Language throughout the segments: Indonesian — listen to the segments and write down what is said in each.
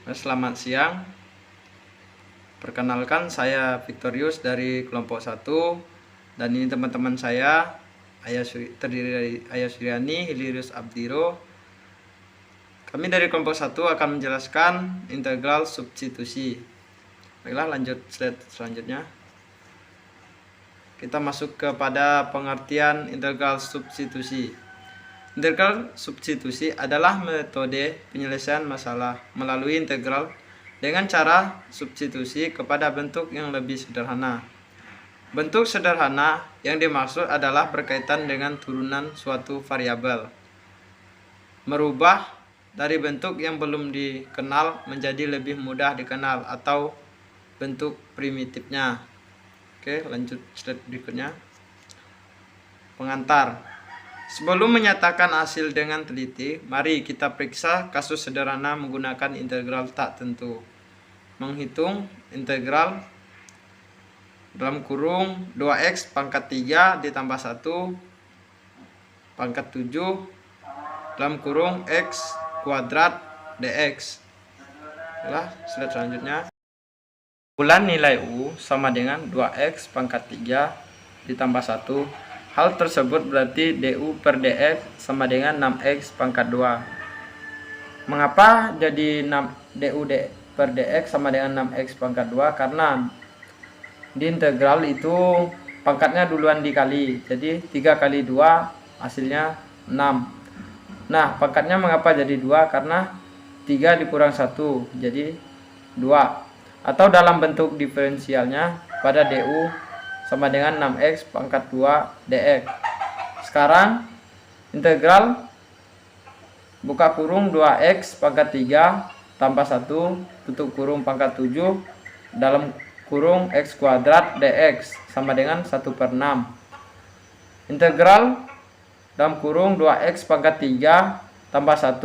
Selamat siang. Perkenalkan, saya Victorius dari kelompok 1, dan ini teman-teman saya, terdiri dari Ayah Suryani, Hilirius Abdiro. Kami dari kelompok 1 akan menjelaskan integral substitusi. Baiklah, lanjut slide selanjutnya. Kita masuk kepada pengertian integral substitusi. Integral substitusi adalah metode penyelesaian masalah melalui integral dengan cara substitusi kepada bentuk yang lebih sederhana. Bentuk sederhana yang dimaksud adalah berkaitan dengan turunan suatu variabel, merubah dari bentuk yang belum dikenal menjadi lebih mudah dikenal, atau bentuk primitifnya. Oke, lanjut slide berikutnya. Pengantar. Sebelum menyatakan hasil dengan teliti, mari kita periksa kasus sederhana menggunakan integral tak tentu. Menghitung integral dalam kurung 2x pangkat 3 ditambah 1 pangkat 7 dalam kurung x kuadrat dx. Slide selanjutnya. Bulan nilai U sama dengan 2x pangkat 3 ditambah 1. Hal tersebut berarti du per dx sama dengan 6x pangkat 2. Mengapa jadi du per dx sama dengan 6x pangkat 2? Karena di integral itu pangkatnya duluan dikali. Jadi 3 kali 2 hasilnya 6. Nah, pangkatnya mengapa jadi 2? Karena 3 dikurang 1 jadi 2. Atau dalam bentuk diferensialnya pada du sama dengan 6x pangkat 2 dx. Sekarang integral buka kurung 2x pangkat 3 tambah 1 tutup kurung pangkat 7 dalam kurung x kuadrat dx sama dengan 1/6. Integral dalam kurung 2x pangkat 3 tambah 1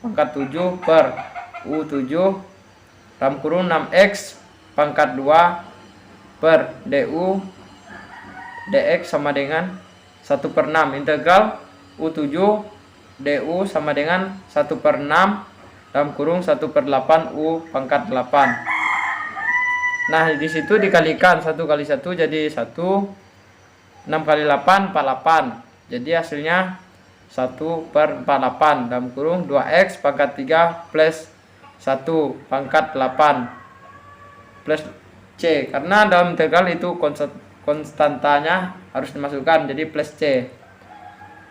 pangkat 7 per u7 dalam kurung 6x pangkat 2 per du dx sama dengan 1/6. Integral u7 du sama dengan 1/6 dalam kurung 1/8 u pangkat 8. Nah, di situ dikalikan 1 kali 1 jadi 1, 6 kali 8 48. Jadi hasilnya 1/48 dalam kurung 2x pangkat 3 plus 1 pangkat 8 plus c. Karena dalam integral itu konstantanya harus dimasukkan, jadi plus c.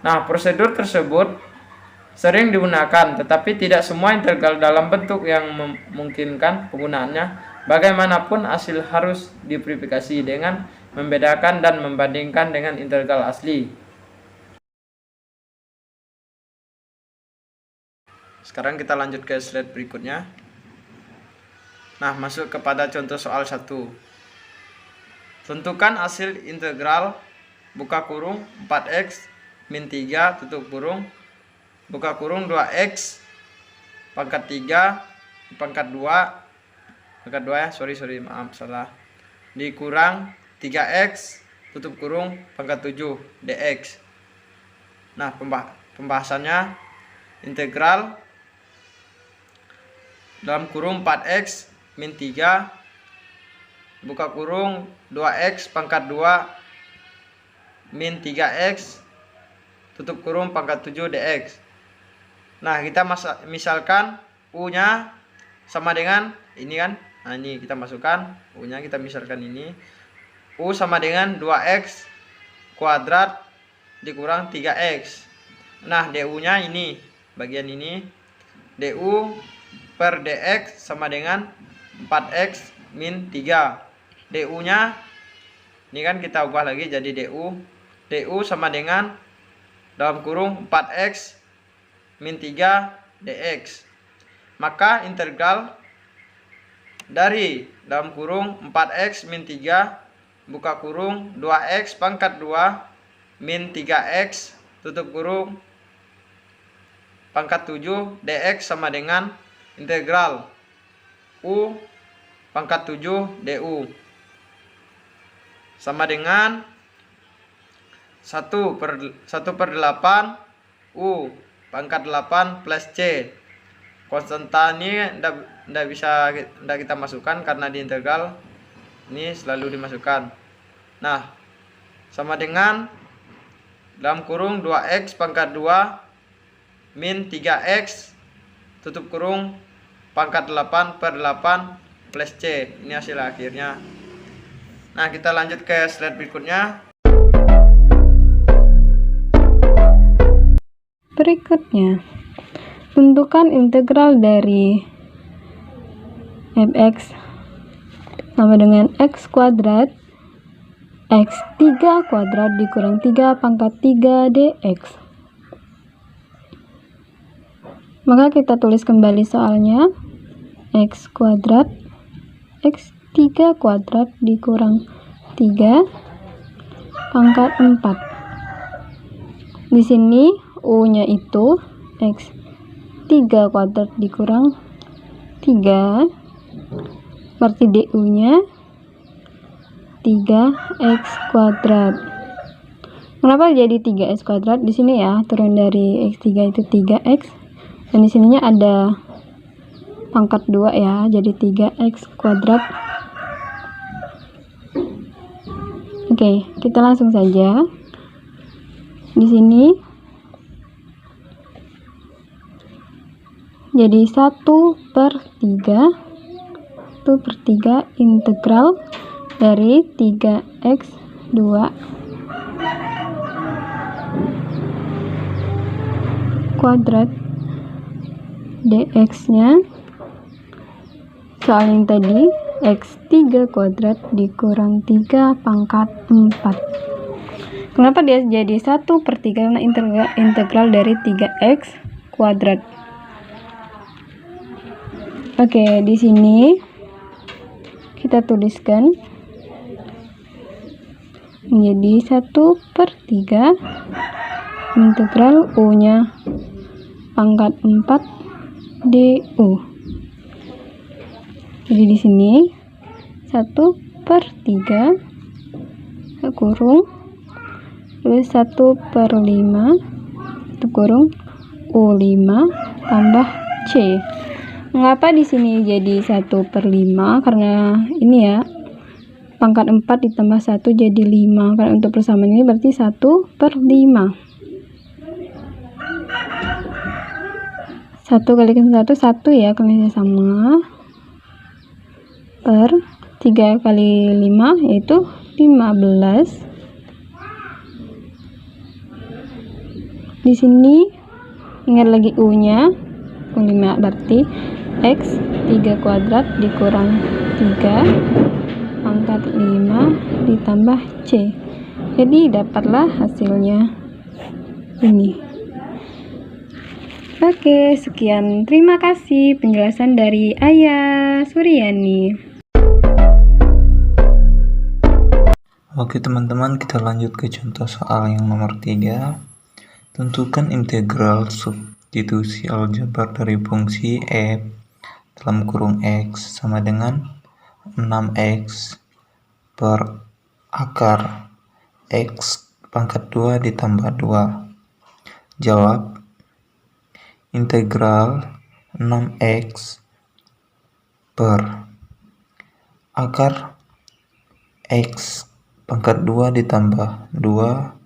Nah, prosedur tersebut sering digunakan, tetapi tidak semua integral dalam bentuk yang memungkinkan penggunaannya. Bagaimanapun, hasil harus diverifikasi dengan membedakan dan membandingkan dengan integral asli. Sekarang kita lanjut ke slide berikutnya. Nah, masuk kepada contoh soal 1. Tentukan hasil integral buka kurung 4x min 3 tutup kurung buka kurung 2x pangkat 3 pangkat 2 ya, maaf salah, dikurang 3x tutup kurung pangkat 7 dx. Nah, pembahasannya integral dalam kurung 4x min 3 buka kurung 2x pangkat 2 min 3x tutup kurung pangkat 7 dx. Nah, kita misalkan u nya sama dengan ini kan. Nah, ini kita masukkan u nya, kita misalkan ini u sama dengan 2x kuadrat dikurang 3x. Nah, du nya ini bagian ini, du per dx sama dengan 4x min 3. du nya ini kan kita ubah lagi jadi du sama dengan dalam kurung 4x min 3 dx. Maka integral dari dalam kurung 4x min 3 buka kurung 2x pangkat 2 min 3x tutup kurung pangkat 7 dx sama dengan integral u pangkat 7 du sama dengan 1/8 u pangkat 8 plus c konstanta ini tidak kita masukkan karena di integral ini selalu dimasukkan. Nah, sama dengan dalam kurung 2x pangkat 2 min 3x tutup kurung pangkat 8 per 8 plus C. Ini hasil akhirnya. Nah, kita lanjut ke slide berikutnya. Berikutnya, tentukan integral dari fx sama dengan x kuadrat x3 kuadrat dikurang 3 pangkat 3 dx. Maka kita tulis kembali soalnya. X kuadrat x3 kuadrat dikurang 3 pangkat 4. Di sini u-nya itu x3 kuadrat dikurang 3, berarti du-nya 3x kuadrat. Kenapa jadi 3x kuadrat? Di sini ya, turun dari x3 itu 3x, dan di sininya ada pangkat 2 ya, jadi 3x kuadrat. Oke, kita langsung saja. Di sini jadi 1/3 integral dari 3x2 kuadrat dx nya soal yang tadi x3 kuadrat dikurang 3 pangkat 4. Kenapa dia jadi 1/3? Karena integral dari 3x kuadrat. Oke, di sini kita tuliskan menjadi 1/3 integral u-nya pangkat 4 du. Jadi di sini 1/3 kurung terus 1/5 kurung u5 tambah c. Mengapa di sini jadi 1/5? Karena ini ya, pangkat 4 ditambah 1 jadi 5. Karena untuk persamaan ini berarti 1/5. 1 kalikan 1, 1 ya, kalinya sama. Per 3 kali 5 yaitu 15. Di sini ingat lagi u-nya, u5 berarti x3 kuadrat dikurang 3 pangkat 5 ditambah c. Jadi dapatlah hasilnya ini. Oke, sekian. Terima kasih penjelasan dari Ayah Suryani. Oke teman-teman, kita lanjut ke contoh soal yang nomor 3. Tentukan integral substitusi aljabar dari fungsi f dalam kurung x sama dengan 6x per akar x pangkat 2 ditambah 2. Jawab. Integral 6x per akar x pangkat 2 ditambah 2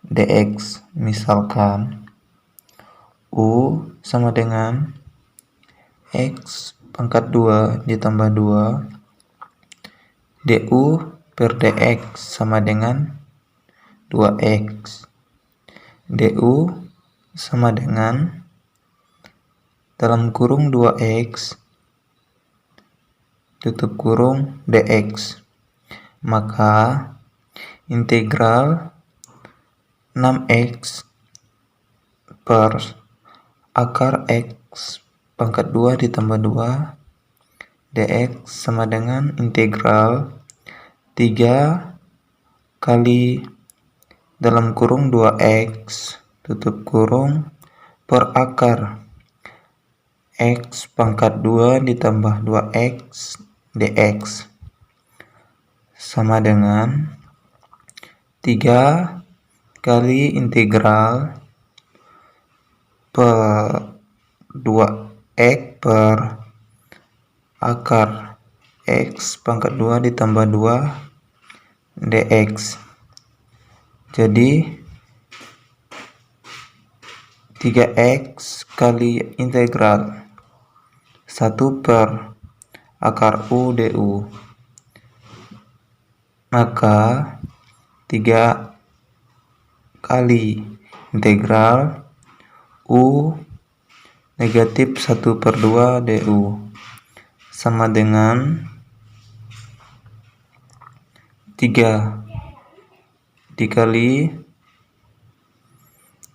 dx. Misalkan u sama dengan x pangkat 2 ditambah 2 du per dx sama dengan 2x. Du sama dengan dalam kurung 2x tutup kurung dx. Maka integral 6x per akar x pangkat 2 ditambah 2 dx sama dengan integral 3 kali dalam kurung 2x tutup kurung per akar x pangkat 2 ditambah 2x dx sama dengan 3 kali integral per 2x per akar x pangkat 2 ditambah 2 dx. Jadi 3x kali integral 1 per akar u du, maka 3 kali integral u negatif 1 per 2 du sama dengan 3 dikali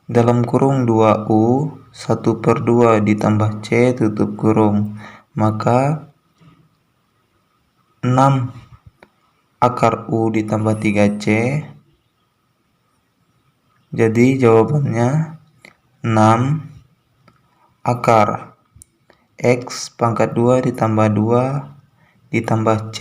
dalam kurung 2u 1 per 2 ditambah c tutup kurung, maka 6 akar u ditambah 3c. Jadi jawabannya 6 akar x pangkat 2 ditambah 2 ditambah c.